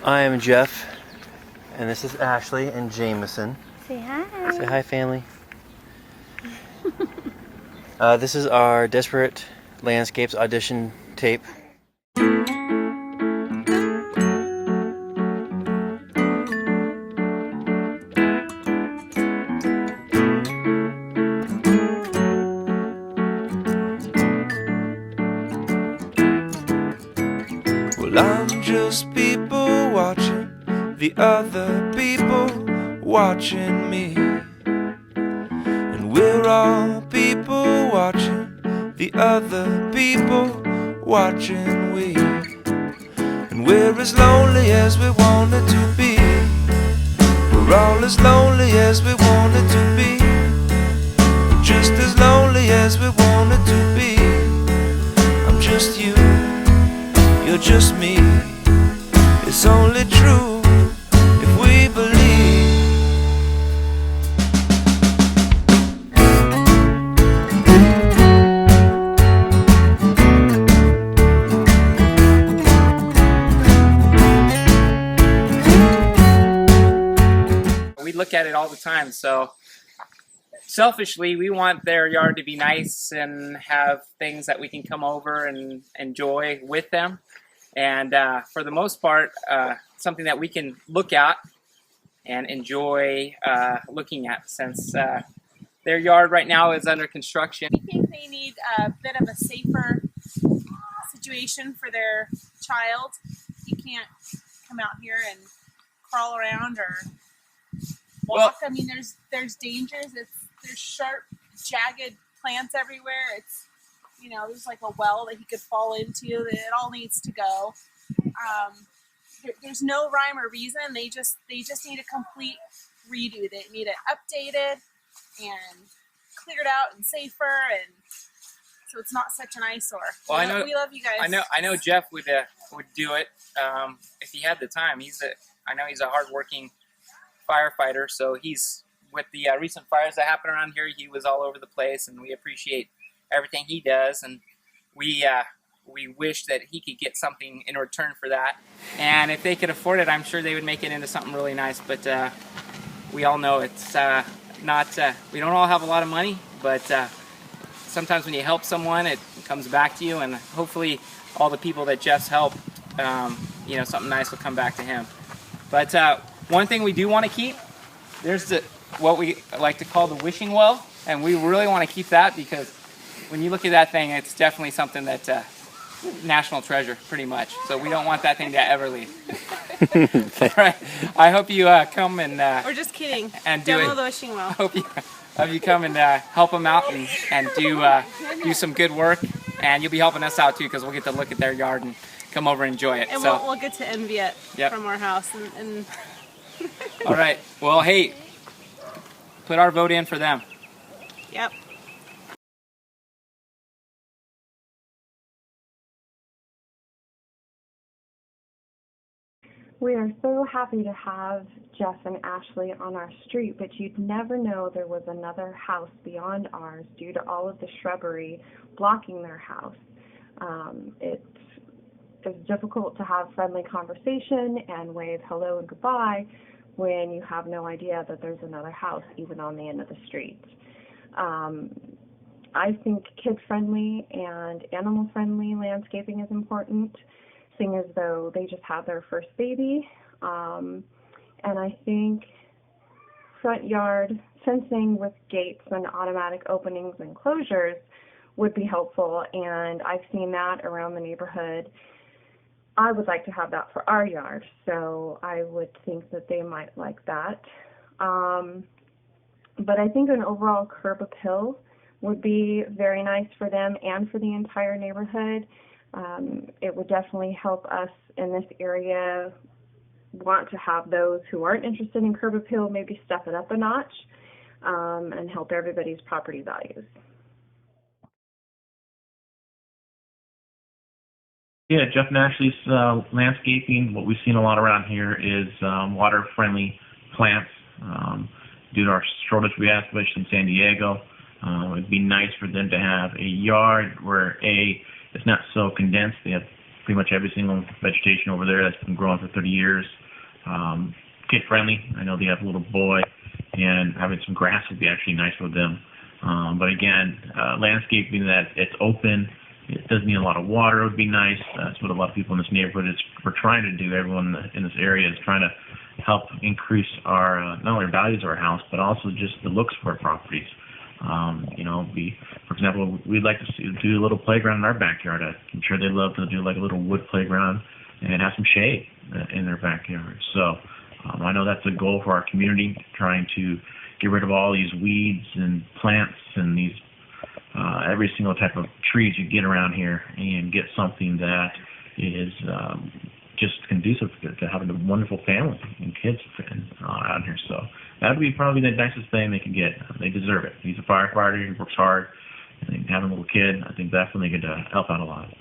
I am Jeff, and this is Ashley and Jameson. Say hi. Say hi, family. This is our Desperate Landscapes audition tape. Well, I'm just people watching the other people watching me, and we're all people watching the other people watching we, and we're as lonely as we wanted to be. We're all as lonely as we wanted to be, just as lonely as we wanted to be. I'm just you, you're just me. It's only true if we believe. We look at it all the time, so selfishly we want their yard to be nice and have things that we can come over and enjoy with them, and for the most part something that we can look at and enjoy looking at, since their yard right now is under construction. We think they need a bit of a safer situation for their child. You can't come out here and crawl around or walk. I mean, there's dangers. There's sharp, jagged plants everywhere. It's, you know, there's like a well that he could fall into. It all needs to go. There's no rhyme or reason. They just need a complete redo. They need it updated and cleared out and safer, and so it's not such an eyesore. Well, we love you guys. I know Jeff would do it if he had the time. I know he's a hardworking firefighter, so he's with the recent fires that happened around here. He was all over the place, and we appreciate everything he does, and we wish that he could get something in return for that. And if they could afford it, I'm sure they would make it into something really nice. But we all know it's not. We don't all have a lot of money, but sometimes when you help someone, it comes back to you, and hopefully all the people that Jeff's helped, you know, something nice will come back to him. But one thing we do want to keep, there's what we like to call the wishing well, and we really want to keep that, because when you look at that thing, it's definitely something that's national treasure, pretty much. So we don't want that thing to ever leave. All right. I hope you come and We're just kidding. And do Demo it. the wishing well. I hope you come and help them out and do some good work, and you'll be helping us out too, because we'll get to look at their yard and come over and enjoy it. And so we'll get to envy it from our house. And all right. Well, hey, put our vote in for them. Yep. We are so happy to have Jeff and Ashley on our street, but you'd never know there was another house beyond ours due to all of the shrubbery blocking their house. It's difficult to have friendly conversation and wave hello and goodbye when you have no idea that there's another house even on the end of the street. I think kid-friendly and animal-friendly landscaping is important, seeing as though they just had their first baby. And I think front yard fencing with gates and automatic openings and closures would be helpful, and I've seen that around the neighborhood. I would like to have that for our yard, so I would think that they might like that. But I think an overall curb appeal would be very nice for them and for the entire neighborhood. It would definitely help us in this area want to have those who aren't interested in curb appeal maybe step it up a notch and help everybody's property values. Yeah, Jeff and Ashley's landscaping, what we've seen a lot around here is water-friendly plants. Due to our shortage we have in San Diego, it'd be nice for them to have a yard where it's not so condensed. They have pretty much every single vegetation over there that's been growing for 30 years. Kid friendly. I know they have a little boy, and having some grass would be actually nice for them. But again, landscaping that it's open, it doesn't need a lot of water would be nice. That's what a lot of people in this neighborhood we're trying to do. Everyone in this area is trying to help increase our not only our values of our house, but also just the looks of our properties. For example, we'd like to do a little playground in our backyard. I'm sure they'd love to do like a little wood playground and have some shade in their backyard. So I know that's a goal for our community, trying to get rid of all these weeds and plants and these every single type of trees you get around here, and get something that is just conducive to having a wonderful family and kids out here. So that would be probably the nicest thing they can get. They deserve it. He's a firefighter. He works hard. And having a little kid, I think definitely could help out a lot.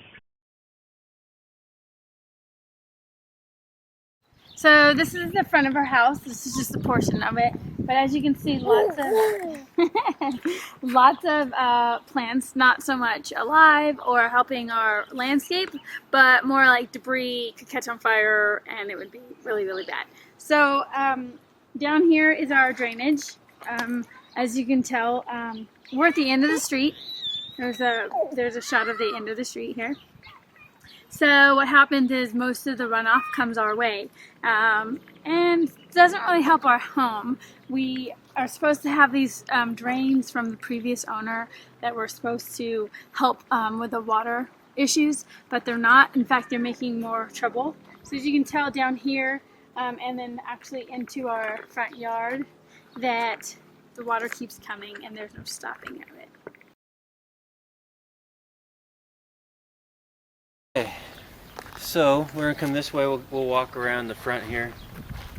So this is the front of our house. This is just a portion of it. But as you can see, lots of plants, not so much alive or helping our landscape, but more like debris could catch on fire and it would be really, really bad. So down here is our drainage. As you can tell, we're at the end of the street. There's a shot of the end of the street here. So what happens is most of the runoff comes our way, and doesn't really help our home. We are supposed to have these drains from the previous owner that were supposed to help with the water issues, but they're not. In fact, they're making more trouble. So as you can tell down here, and then actually into our front yard, that the water keeps coming and there's no stopping of it. Okay, so we're gonna come this way. We'll walk around the front here.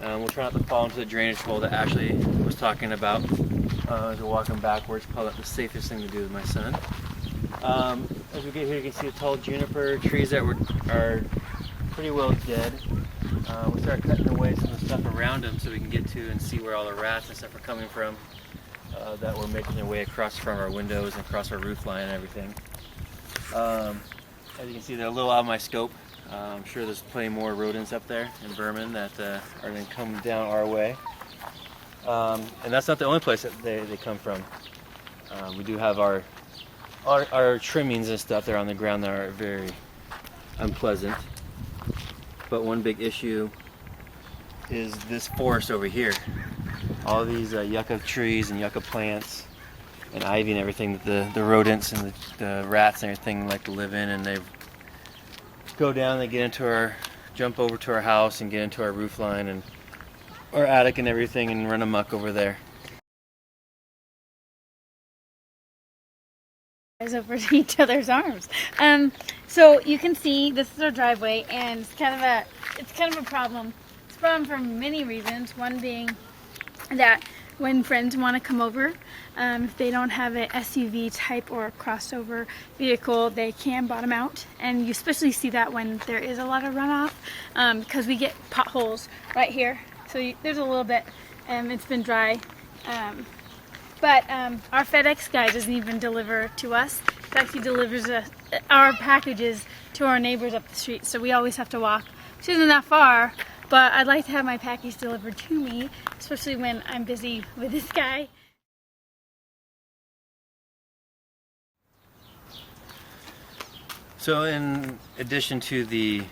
We'll try not to fall into the drainage hole that Ashley was talking about. As we're walking backwards, probably the safest thing to do with my son. As we get here, you can see the tall juniper trees that are pretty well dead. We start cutting away some of the stuff around them so we can get to and see where all the rats and stuff are coming from that were making their way across from our windows and across our roof line and everything. As you can see, they're a little out of my scope. I'm sure there's plenty more rodents up there in Vermin that are going to come down our way. And that's not the only place that they come from. We do have our trimmings and stuff there on the ground that are very unpleasant. But one big issue is this forest over here. All these yucca trees and yucca plants and ivy and everything that the rodents and the rats and everything like to live in, and they go down, they jump over to our house and get into our roof line and our attic and everything and run amok over there. Over to each other's arms. So you can see this is our driveway, and it's kind of a problem. It's a problem for many reasons. One being that when friends want to come over, if they don't have an SUV type or a crossover vehicle, they can bottom out, and you especially see that when there is a lot of runoff, because we get potholes right here. So there's a little bit, it's been dry. But our FedEx guy doesn't even deliver to us. In fact, he delivers our packages to our neighbors up the street, so we always have to walk, which isn't that far, but I'd like to have my package delivered to me, especially when I'm busy with this guy. So in addition to the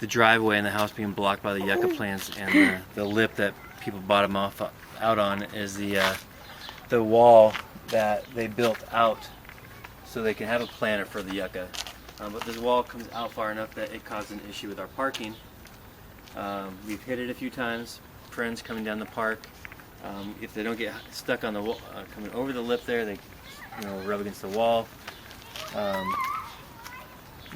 driveway and the house being blocked by the yucca plants and the lip that people bottom out on is the wall that they built out so they can have a planter for the yucca. But this wall comes out far enough that it caused an issue with our parking. We've hit it a few times, friends coming down the park. If they don't get stuck on the wall, coming over the lip there, they rub against the wall.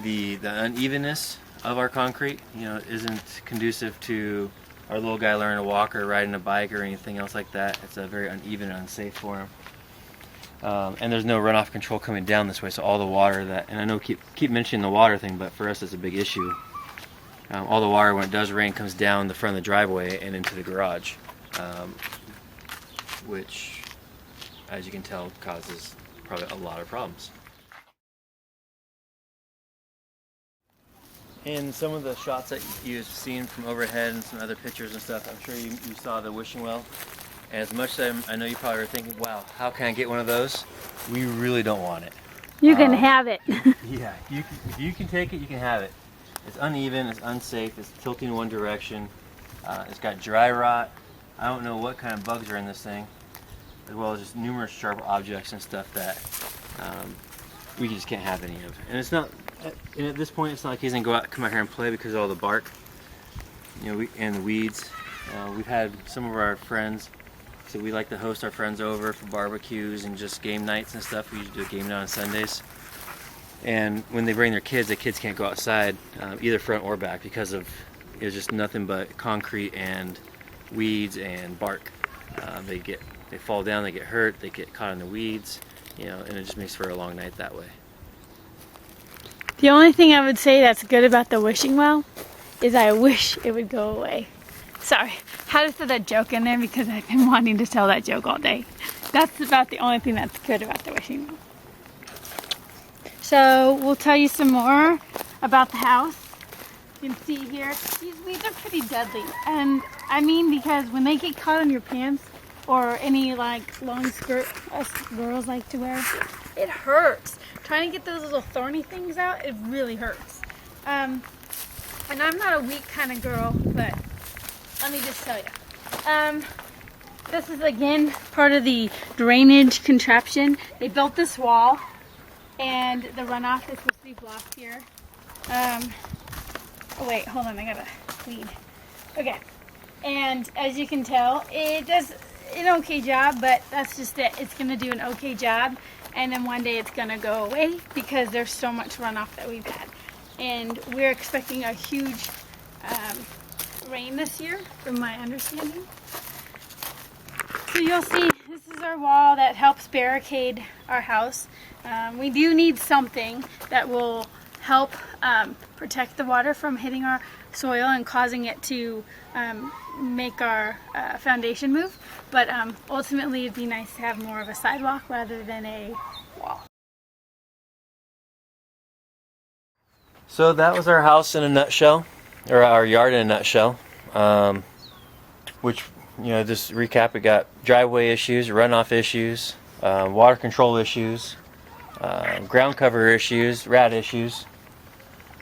The unevenness of our concrete isn't conducive to our little guy learning to walk or riding a bike or anything else like that. It's very uneven and unsafe for him. And there's no runoff control coming down this way, so all the water and I know keep mentioning the water thing, but for us it's a big issue. All the water when it does rain comes down the front of the driveway and into the garage, which, as you can tell, causes probably a lot of problems. in some of the shots that you've seen from overhead and some other pictures and stuff, I'm sure you saw the wishing well. And as much as I know you probably were thinking, wow, how can I get one of those? We really don't want it. You can have it. Yeah, if you can take it, you can have it. It's uneven, it's unsafe, it's tilting in one direction. It's got dry rot. I don't know what kind of bugs are in this thing, as well as just numerous sharp objects and stuff that we just can't have any of. And it's not, and at this point, it's not like he's gonna come out here and play because of all the bark, and the weeds. We've had some of our friends, so we like to host our friends over for barbecues and just game nights and stuff. We usually do a game night on Sundays. And when they bring their kids, the kids can't go outside, either front or back, because of it's just nothing but concrete and weeds and bark. They fall down, they get hurt, they get caught in the weeds, and it just makes for a long night that way. The only thing I would say that's good about the wishing well is I wish it would go away. Sorry, I had to throw that joke in there because I've been wanting to tell that joke all day. That's about the only thing that's good about the wishing well. So we'll tell you some more about the house. You can see here, these weeds are pretty deadly. And I mean, because when they get caught on your pants or any like long skirt us girls like to wear, it hurts. Trying to get those little thorny things out, it really hurts. And I'm not a weak kind of girl, but let me just tell you. This is again part of the drainage contraption. They built this wall and the runoff is supposed to be blocked here. Oh wait, hold on, I gotta clean. Okay, and as you can tell, it does an okay job, but that's just it. It's gonna do an okay job, and then one day it's gonna go away because there's so much runoff that we've had. And we're expecting a huge rain this year, from my understanding. So you'll see, this is our wall that helps barricade our house. We do need something that will help protect the water from hitting our soil and causing it to make our foundation move. But ultimately it'd be nice to have more of a sidewalk rather than a wall. So that was our house in a nutshell, or our yard in a nutshell. Which, just recap, we got driveway issues, runoff issues, water control issues, ground cover issues, rat issues,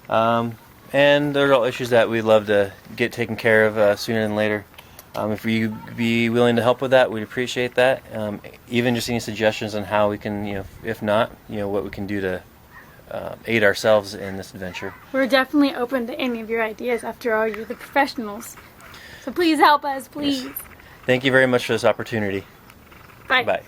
and they're all issues that we'd love to get taken care of sooner than later. If you'd be willing to help with that, we'd appreciate that. Even just any suggestions on how we can, if not, what we can do to aid ourselves in this adventure. We're definitely open to any of your ideas. After all, you're the professionals. So please help us, please. Yes. Thank you very much for this opportunity. Bye. Bye.